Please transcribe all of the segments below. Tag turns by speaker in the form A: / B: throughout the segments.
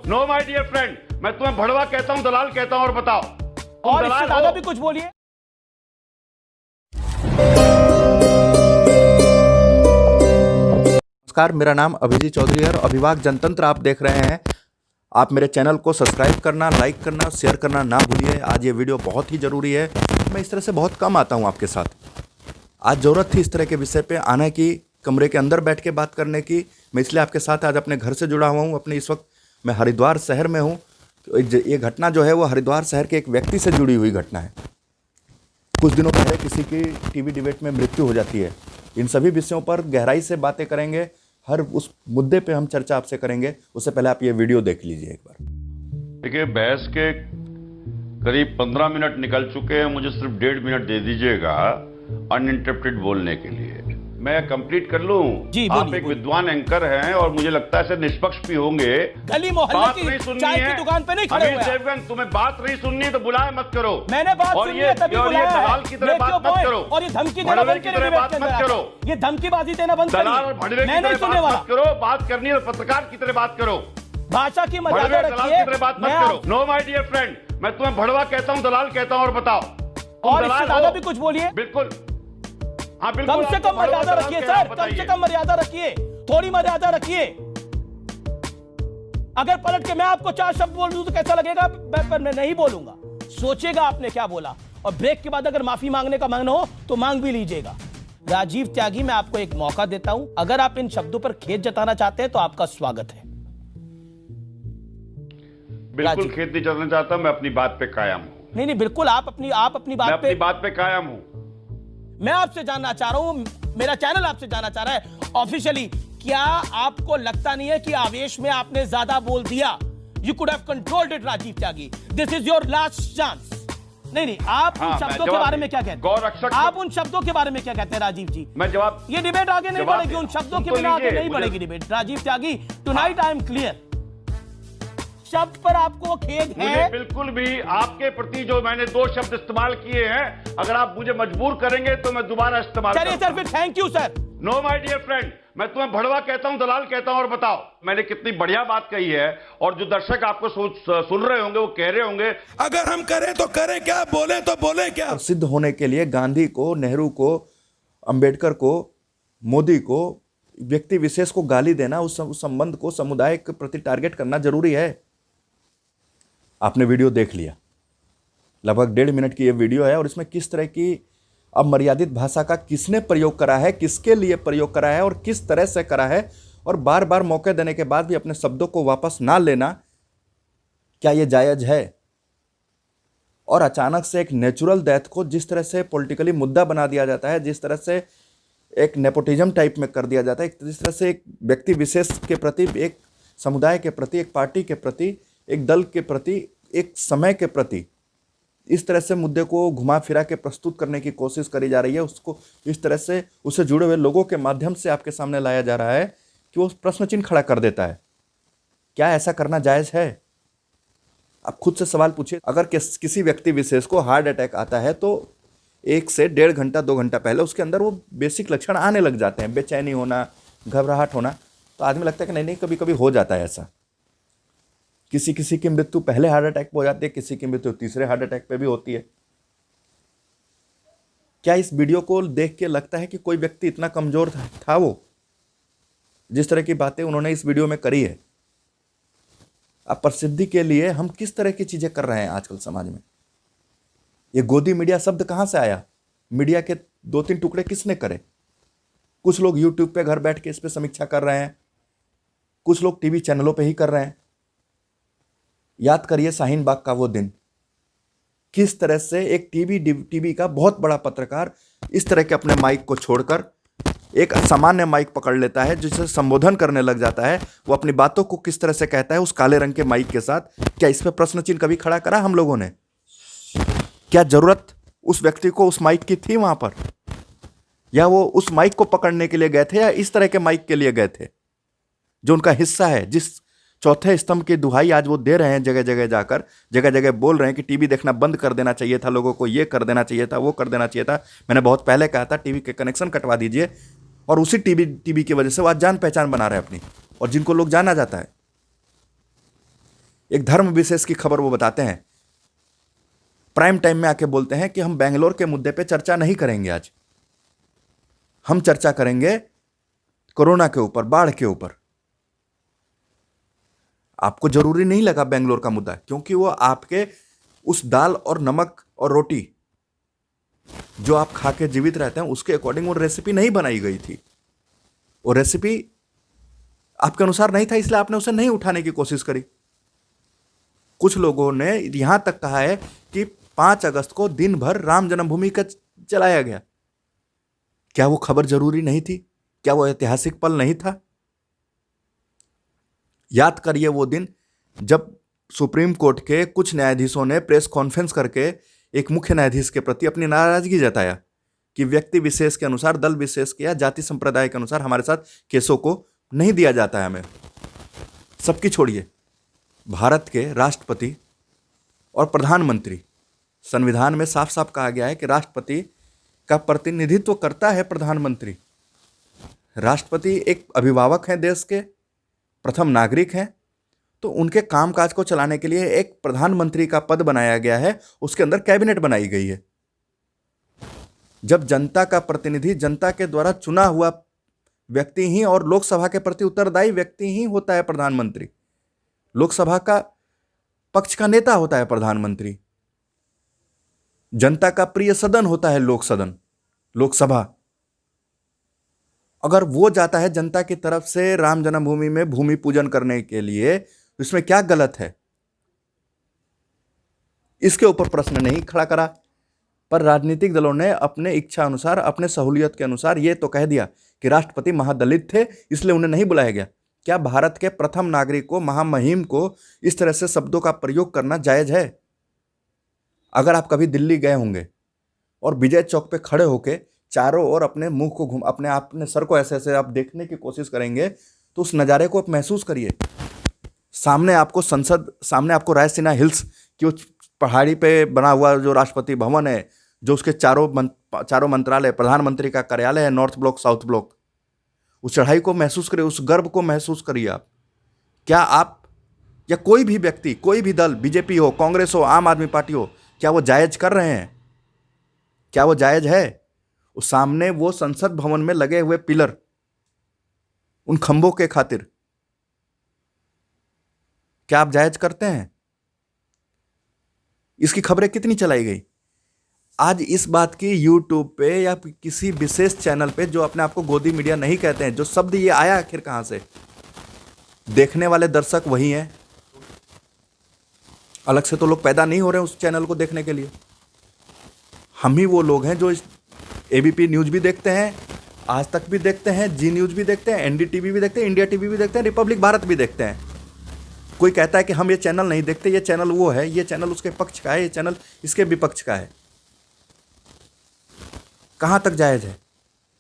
A: No my dear friend, मैं तुम्हें भड़वा कहता हूं, दलाल कहता हूं, और बताओ
B: और इससे ज्यादा भी कुछ बोलिए।
C: नमस्कार, मेरा नाम अभिजीत चौधरी है और अभिवाक जनतंत्र आप देख रहे हैं। आप मेरे चैनल को सब्सक्राइब करना, लाइक करना, शेयर करना ना भूलिए। आज ये वीडियो बहुत ही ज़रूरी है। मैं इस तरह से बहुत कम आता हूँ आपके साथ। आज ज़रूरत थी इस तरह के विषय पे आने की, कमरे के अंदर बैठ के बात करने की। मैं इसलिए आपके साथ आज अपने घर से जुड़ा हुआ हूँ। अपने इस वक्त मैं हरिद्वार शहर में हूँ। ये घटना जो है वो हरिद्वार शहर के एक व्यक्ति से जुड़ी हुई घटना है। कुछ दिनों पहले किसी की टीवी डिबेट में मृत्यु हो जाती है। इन सभी विषयों पर गहराई से बातें करेंगे, हर उस मुद्दे पे हम चर्चा आपसे करेंगे। उससे पहले आप ये वीडियो देख लीजिए एक बार।
A: देखिए, बहस के करीब 15 मिनट निकल चुके हैं। मुझे सिर्फ 1.5 मिनट दे दीजिएगा अनइंटरप्टेड बोलने के लिए। मैं कंप्लीट कर लूं?
B: जी,
A: आप एक विद्वान एंकर हैं और मुझे लगता है ऐसे निष्पक्ष भी होंगे।
B: गली मोहल्ले की चाय की दुकान पे नहीं खड़े हुए।
A: देवगन, तुम्हें बात नहीं सुननी तो बुलाए मत करो।
B: मैंने बात सुनी है तभी बुलाया है।
A: दलाल की तरह बात मत करो
B: और ये धमकी देना बंद करो।
A: बात मत करो।
B: ये धमकीबाजी देना बंद करो।
A: दलाल भड़वे की तरह बात मत करो। बात करनी है पत्रकार की तरह बात करो।
B: भाषा की मर्यादा रखिए।
A: बात मत करो। नो माय डियर फ्रेंड, मैं तुम्हें भड़वा कहता हूं, दलाल कहता हूं, और बताओ
B: और इससे ज्यादा भी कुछ बोलिए।
A: बिल्कुल, हाँ बिल्कुल।
B: कम से कम मर्यादा रखिए सर, कम से कम मर्यादा रखिए, थोड़ी मर्यादा रखिए। अगर पलट के मैं आपको 4 शब्द बोल दूं तो कैसा लगेगा? पर मैं नहीं बोलूंगा। सोचेगा आपने क्या बोला, और ब्रेक के बाद अगर माफी मांगने का मन हो तो मांग भी लीजिएगा। राजीव त्यागी, मैं आपको एक मौका देता हूं। अगर आप इन शब्दों पर खेद जताना चाहते हैं तो आपका स्वागत है।
A: बिल्कुल खेद नहीं जताना चाहता, मैं अपनी बात पे कायम हूं।
B: नहीं, बिल्कुल आप अपनी बात पे
A: कायम हूं।
B: मैं आपसे जानना चाह रहा हूं, मेरा चैनल आपसे जानना चाह रहा है ऑफिशियली, क्या आपको लगता नहीं है कि आवेश में आपने ज्यादा बोल दिया? You could have controlled it Rajeev Tyagi. This is your last chance. नहीं, आप उन शब्दों के बारे में क्या कहते हैं?
A: गौरक्षक,
B: आप उन शब्दों के बारे में क्या कहते हैं राजीव जी?
A: मैं जवाब,
B: ये डिबेट आगे नहीं बढ़ेगी उन शब्दों के बिना, आगे नहीं बढ़ेगी debate. Rajeev Tyagi, tonight I am clear. शब्द पर आपको खेद है?
A: मुझे बिल्कुल भी आपके प्रति जो मैंने 2 शब्द इस्तेमाल किए हैं, अगर आप मुझे मजबूर करेंगे तो मैं दोबारा इस्तेमाल
B: करूंगा। चलिए सर, फिर thank you sir.
A: No my dear friend, मैं तुम्हें भड़वा कहता हूं, दलाल कहता हूं, और बताओ मैंने कितनी बढ़िया बात कही है। और जो दर्शक आपको सुन रहे होंगे वो कह रहे होंगे,
D: अगर हम करें तो करें क्या, बोले तो बोले क्या।
C: सिद्ध होने के लिए गांधी को, नेहरू को, अंबेडकर को, मोदी को, व्यक्ति विशेष को गाली देना, उस संबंध को समुदाय के प्रति टारगेट करना जरूरी है। आपने वीडियो देख लिया, लगभग 1.5 मिनट की ये वीडियो है, और इसमें किस तरह की अमर्यादित भाषा का किसने प्रयोग करा है, किसके लिए प्रयोग करा है और किस तरह से करा है, और बार बार मौके देने के बाद भी अपने शब्दों को वापस ना लेना, क्या ये जायज है? और अचानक से एक नेचुरल डेथ को जिस तरह से पॉलिटिकली मुद्दा बना दिया जाता है, जिस तरह से एक नेपोटिज्म टाइप में कर दिया जाता है, जिस तरह से एक व्यक्ति विशेष के प्रति, एक समुदाय के प्रति, एक पार्टी के प्रति, एक दल के प्रति, एक समय के प्रति इस तरह से मुद्दे को घुमा फिरा के प्रस्तुत करने की कोशिश करी जा रही है। उसको इस तरह से उससे जुड़े हुए लोगों के माध्यम से आपके सामने लाया जा रहा है कि वो प्रश्न चिन्ह खड़ा कर देता है। क्या ऐसा करना जायज़ है? आप खुद से सवाल पूछिए। अगर किसी व्यक्ति विशेष को हार्ट अटैक आता है तो 1 से 1.5 घंटा 2 घंटा पहले उसके अंदर वो बेसिक लक्षण आने लग जाते हैं, बेचैनी होना, घबराहट होना। तो आदमी लगता है कि नहीं, कभी कभी हो जाता है ऐसा। किसी किसी की मृत्यु पहले हार्ट अटैक पे हो जाती है, किसी की मृत्यु तीसरे हार्ट अटैक पे भी होती है। क्या इस वीडियो को देख के लगता है कि कोई व्यक्ति इतना कमजोर था वो, जिस तरह की बातें उन्होंने इस वीडियो में करी है? अब प्रसिद्धि के लिए हम किस तरह की चीजें कर रहे हैं आजकल समाज में? ये गोदी मीडिया शब्द कहां से आया? मीडिया के 2-3 टुकड़े किसने करे? कुछ लोग यूट्यूब पे घर बैठ के इस पे समीक्षा कर रहे हैं, कुछ लोग टीवी चैनलों पे ही कर रहे हैं। याद करिए शाहीन बाग का वो दिन, किस तरह से एक टीवी का बहुत बड़ा पत्रकार इस तरह के अपने माइक को छोड़कर एक सामान्य माइक पकड़ लेता है, जिसे संबोधन करने लग जाता है। वो अपनी बातों को किस तरह से कहता है उस काले रंग के माइक के साथ। क्या इस पर प्रश्न चिन्ह कभी खड़ा करा हम लोगों ने? क्या जरूरत उस व्यक्ति को उस माइक की थी वहां पर, या वो उस माइक को पकड़ने के लिए गए थे, या इस तरह के माइक के लिए गए थे जो उनका हिस्सा है, जिस चौथे स्तंभ की दुहाई आज वो दे रहे हैं, जगह जगह जाकर जगह जगह बोल रहे हैं कि टीवी देखना बंद कर देना चाहिए था, लोगों को ये कर देना चाहिए था, वो कर देना चाहिए था। मैंने बहुत पहले कहा था टीवी के कनेक्शन कटवा दीजिए, और उसी टीवी की वजह से वो आज जान पहचान बना रहे हैं अपनी, और जिनको लोग जाना जाता है। एक धर्म विशेष की खबर वो बताते हैं, प्राइम टाइम में आके बोलते हैं कि हम बेंगलोर के मुद्दे पे चर्चा नहीं करेंगे, आज हम चर्चा करेंगे कोरोना के ऊपर, बाढ़ के ऊपर। आपको जरूरी नहीं लगा बेंगलोर का मुद्दा, क्योंकि वो आपके उस दाल और नमक और रोटी जो आप खा के जीवित रहते हैं उसके अकॉर्डिंग वो रेसिपी नहीं बनाई गई थी। वो रेसिपी आपके अनुसार नहीं था, इसलिए आपने उसे नहीं उठाने की कोशिश करी। कुछ लोगों ने यहां तक कहा है कि 5 अगस्त को दिन भर राम जन्मभूमि का चलाया गया। क्या वो खबर जरूरी नहीं थी? क्या वो ऐतिहासिक पल नहीं था? याद करिए वो दिन जब सुप्रीम कोर्ट के कुछ न्यायाधीशों ने प्रेस कॉन्फ्रेंस करके एक मुख्य न्यायाधीश के प्रति अपनी नाराजगी जताया कि व्यक्ति विशेष के अनुसार, दल विशेष के या जाति संप्रदाय के अनुसार हमारे साथ केसों को नहीं दिया जाता है। हमें सबकी छोड़िए, भारत के राष्ट्रपति और प्रधानमंत्री, संविधान में साफ साफ कहा गया है कि राष्ट्रपति का प्रतिनिधित्व करता है प्रधानमंत्री। राष्ट्रपति एक अभिभावक हैं, देश के प्रथम नागरिक हैं, तो उनके कामकाज को चलाने के लिए एक प्रधानमंत्री का पद बनाया गया है, उसके अंदर कैबिनेट बनाई गई है। जब जनता का प्रतिनिधि जनता के द्वारा चुना हुआ व्यक्ति ही और लोकसभा के प्रति उत्तरदायी व्यक्ति ही होता है प्रधानमंत्री, लोकसभा का पक्ष का नेता होता है प्रधानमंत्री, जनता का प्रिय सदन होता है लोकसभा। अगर वो जाता है जनता की तरफ से राम जन्मभूमि में भूमि पूजन करने के लिए, तो इसमें क्या गलत है? इसके ऊपर प्रश्न नहीं खड़ा करा, पर राजनीतिक दलों ने अपने इच्छा अनुसार, अपने सहूलियत के अनुसार ये तो कह दिया कि राष्ट्रपति महादलित थे इसलिए उन्हें नहीं बुलाया गया। क्या भारत के प्रथम नागरिक को, महामहिम को इस तरह से शब्दों का प्रयोग करना जायज है? अगर आप कभी दिल्ली गए होंगे और विजय चौक पे खड़े होके चारों ओर अपने मुंह को घूम, अपने सर को ऐसे ऐसे आप देखने की कोशिश करेंगे, तो उस नज़ारे को आप महसूस करिए। सामने आपको संसद, सामने आपको रायसीना हिल्स की उस पहाड़ी पे बना हुआ जो राष्ट्रपति भवन है, जो उसके चारों मंत्रालय, प्रधानमंत्री का कार्यालय है, नॉर्थ ब्लॉक, साउथ ब्लॉक, उस चढ़ाई को महसूस करिए, उस गर्व को महसूस करिए आप। क्या आप या कोई भी व्यक्ति, कोई भी दल, बीजेपी हो, कांग्रेस हो, आम आदमी पार्टी हो, क्या वो जायज कर रहे हैं? क्या वो जायज है? उस सामने वो संसद भवन में लगे हुए पिलर, उन खंभों के खातिर क्या आप जायज करते हैं? इसकी खबरें कितनी चलाई गई? आज इस बात की यूट्यूब पे या किसी विशेष चैनल पे, जो अपने आप को गोदी मीडिया नहीं कहते हैं, जो शब्द ये आया आखिर कहां से? देखने वाले दर्शक वही हैं, अलग से तो लोग पैदा नहीं हो रहे उस चैनल को देखने के लिए। हम ही वो लोग हैं जो एबीपी न्यूज भी देखते हैं, आज तक भी देखते हैं, जी न्यूज भी देखते हैं, एनडीटीवी भी देखते हैं, इंडिया टीवी भी देखते हैं, रिपब्लिक भारत भी देखते हैं। कोई कहता है कि हम ये चैनल नहीं देखते, ये चैनल वो है, ये चैनल उसके पक्ष का है, ये चैनल इसके विपक्ष का है। कहां तक जायज है?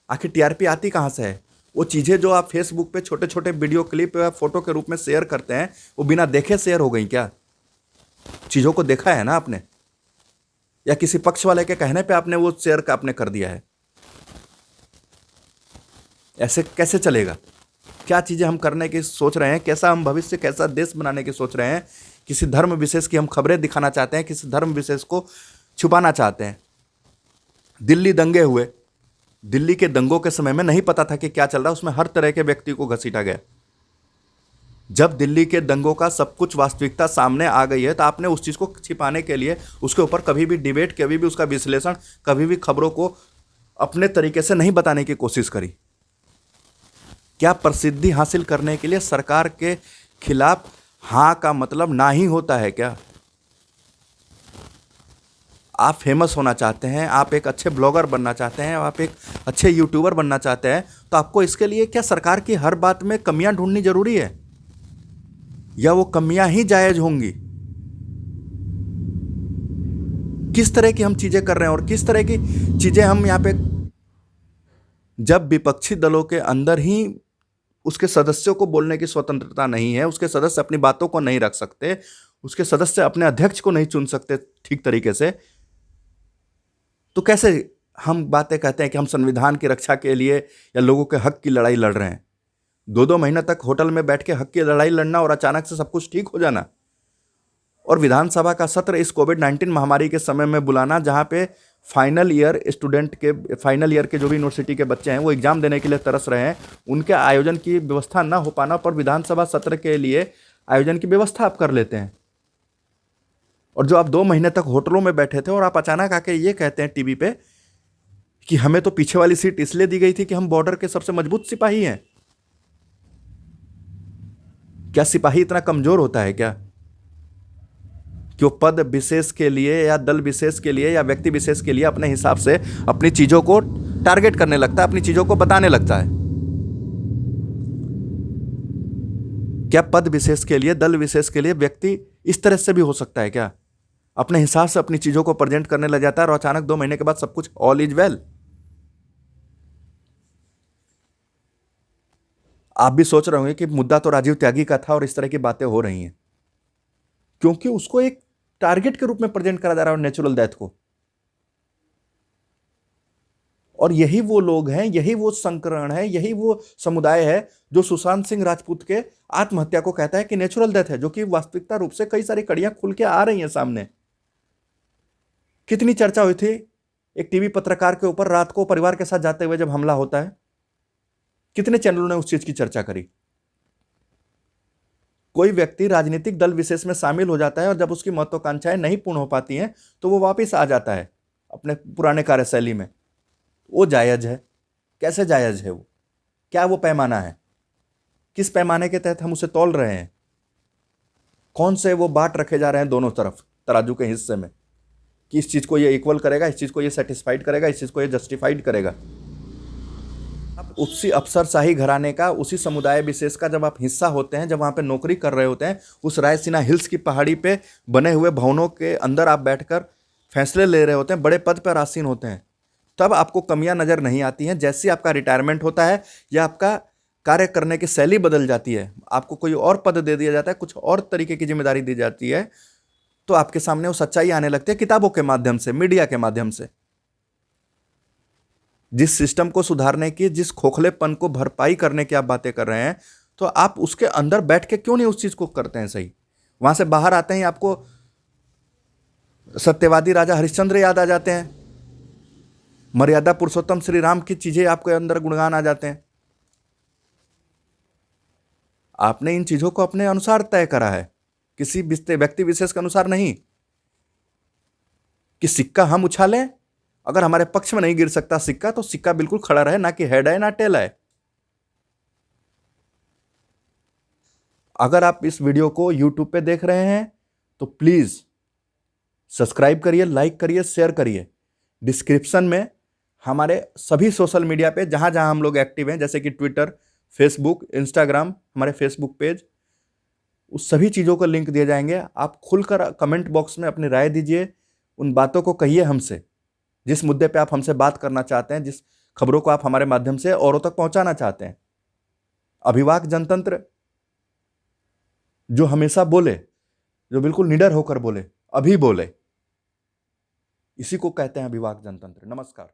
C: आखिर टीआरपी आती कहां से है? वो चीजें जो आप फेसबुक पे छोटे छोटे वीडियो क्लिप या फोटो के रूप में शेयर करते हैं, वो बिना देखे शेयर हो गई क्या? चीजों को देखा है ना आपने, या किसी पक्ष वाले के कहने पे आपने वो शेयर का आपने कर दिया है? ऐसे कैसे चलेगा? क्या चीजें हम करने की सोच रहे हैं, कैसा हम भविष्य, कैसा देश बनाने की सोच रहे हैं? किसी धर्म विशेष की हम खबरें दिखाना चाहते हैं, किसी धर्म विशेष को छुपाना चाहते हैं। दिल्ली दंगे हुए, दिल्ली के दंगों के समय में नहीं पता था कि क्या चल रहा है, उसमें हर तरह के व्यक्ति को घसीटा गया। जब दिल्ली के दंगों का सब कुछ वास्तविकता सामने आ गई है, तो आपने उस चीज को छिपाने के लिए उसके ऊपर कभी भी डिबेट, कभी भी उसका विश्लेषण, कभी भी खबरों को अपने तरीके से नहीं बताने की कोशिश करी। क्या प्रसिद्धि हासिल करने के लिए सरकार के खिलाफ हाँ का मतलब ना ही होता है क्या? आप फेमस होना चाहते हैं, आप एक अच्छे ब्लॉगर बनना चाहते हैं, आप एक अच्छे यूट्यूबर बनना चाहते हैं, तो आपको इसके लिए क्या सरकार की हर बात में कमियां ढूंढनी जरूरी है, या वो कमियां ही जायज होंगी? किस तरह की हम चीजें कर रहे हैं और किस तरह की चीजें हम यहाँ पे, जब विपक्षी दलों के अंदर ही उसके सदस्यों को बोलने की स्वतंत्रता नहीं है, उसके सदस्य अपनी बातों को नहीं रख सकते, उसके सदस्य अपने अध्यक्ष को नहीं चुन सकते ठीक तरीके से, तो कैसे हम बातें कहते हैं कि हम संविधान की रक्षा के लिए या लोगों के हक की लड़ाई लड़ रहे हैं? 2-2 महीने तक होटल में बैठ के हक की लड़ाई लड़ना और अचानक से सब कुछ ठीक हो जाना, और विधानसभा का सत्र इस कोविड-19 महामारी के समय में बुलाना, जहां पे फाइनल ईयर के जो भी यूनिवर्सिटी के बच्चे हैं वो एग्जाम देने के लिए तरस रहे हैं, उनके आयोजन की व्यवस्था ना हो पाना पर विधानसभा सत्र के लिए आयोजन की व्यवस्था आप कर लेते हैं। और जो आप 2 महीने तक होटलों में बैठे थे और आप अचानक आके ये कहते हैं टीवी पे कि हमें तो पीछे वाली सीट इसलिए दी गई थी कि हम बॉर्डर के सबसे मजबूत सिपाही हैं। क्या सिपाही इतना कमजोर होता है क्या कि वो पद विशेष के लिए या दल विशेष के लिए या व्यक्ति विशेष के लिए अपने हिसाब से अपनी चीजों को टारगेट करने लगता है, अपनी चीजों को बताने लगता है? क्या पद विशेष के लिए, दल विशेष के लिए व्यक्ति इस तरह से भी हो सकता है क्या? अपने हिसाब से अपनी चीजों को प्रेजेंट करने लग जाता है और अचानक 2 महीने के बाद सब कुछ ऑल इज वेल। आप भी सोच रहे होंगे कि मुद्दा तो राजीव त्यागी का था और इस तरह की बातें हो रही हैं, क्योंकि उसको एक टारगेट के रूप में प्रेजेंट करा जा रहा है नेचुरल डेथ को। और यही वो लोग हैं, यही वो संकरण है, यही वो समुदाय है जो सुशांत सिंह राजपूत के आत्महत्या को कहता है कि नेचुरल डेथ है, जो कि वास्तविकता रूप से कई सारी कड़ियां खुल के आ रही हैं सामने। कितनी चर्चा हुई थी एक टीवी पत्रकार के ऊपर रात को परिवार के साथ जाते हुए जब हमला होता है, कितने चैनलों ने उस चीज की चर्चा करी। कोई व्यक्ति राजनीतिक दल विशेष में शामिल हो जाता है और जब उसकी महत्वाकांक्षाएं नहीं पूर्ण हो पाती हैं तो वो वापस आ जाता है अपने पुराने कार्यशैली में। वो जायज है? कैसे जायज है वो? क्या वो पैमाना है? किस पैमाने के तहत हम उसे तौल रहे हैं? कौन से वो बाट रखे जा रहे हैं दोनों तरफ तराजू के हिस्से में कि इस चीज को ये इक्वल करेगा, इस चीज को ये सेटिस्फाइड करेगा, इस चीज को ये जस्टिफाइड करेगा? अब उसी अफसरशाही घराने का, उसी समुदाय विशेष का जब आप हिस्सा होते हैं, जब वहां पे नौकरी कर रहे होते हैं, उस रायसीना हिल्स की पहाड़ी पे बने हुए भवनों के अंदर आप बैठकर फैसले ले रहे होते हैं, बड़े पद पर आसीन होते हैं, तब आपको कमियां नजर नहीं आती हैं। जैसे आपका रिटायरमेंट होता है या आपका कार्य करने की शैली बदल जाती है, आपको कोई और पद दे दिया जाता है, कुछ और तरीके की जिम्मेदारी दी जाती है, तो आपके सामने वो सच्चाई आने लगती है किताबों के माध्यम से, मीडिया के माध्यम से। जिस सिस्टम को सुधारने की, जिस खोखलेपन को भरपाई करने की आप बातें कर रहे हैं, तो आप उसके अंदर बैठ के क्यों नहीं उस चीज को करते हैं सही? वहां से बाहर आते ही आपको सत्यवादी राजा हरिश्चंद्र याद आ जाते हैं, मर्यादा पुरुषोत्तम श्री राम की चीजें आपके अंदर गुणगान आ जाते हैं। आपने इन चीजों को अपने अनुसार तय करा है, किसी व्यक्ति विशेष के अनुसार नहीं कि सिक्का हम उछालें, अगर हमारे पक्ष में नहीं गिर सकता सिक्का तो सिक्का बिल्कुल खड़ा रहे, ना कि हेड है ना टेल है। अगर आप इस वीडियो को YouTube पे देख रहे हैं तो प्लीज सब्सक्राइब करिए, लाइक करिए, शेयर करिए। डिस्क्रिप्शन में हमारे सभी सोशल मीडिया पे जहां जहां हम लोग एक्टिव हैं, जैसे कि ट्विटर, फेसबुक, इंस्टाग्राम, हमारे फेसबुक पेज, उस सभी चीज़ों को लिंक दिए जाएंगे। आप खुलकर कमेंट बॉक्स में अपनी राय दीजिए, उन बातों को कहिए हमसे, जिस मुद्दे पे आप हमसे बात करना चाहते हैं, जिस खबरों को आप हमारे माध्यम से औरों तक पहुंचाना चाहते हैं। अभिवाक जनतंत्र जो हमेशा बोले, जो बिल्कुल निडर होकर बोले, अभी बोले, इसी को कहते हैं अभिवाक जनतंत्र। नमस्कार।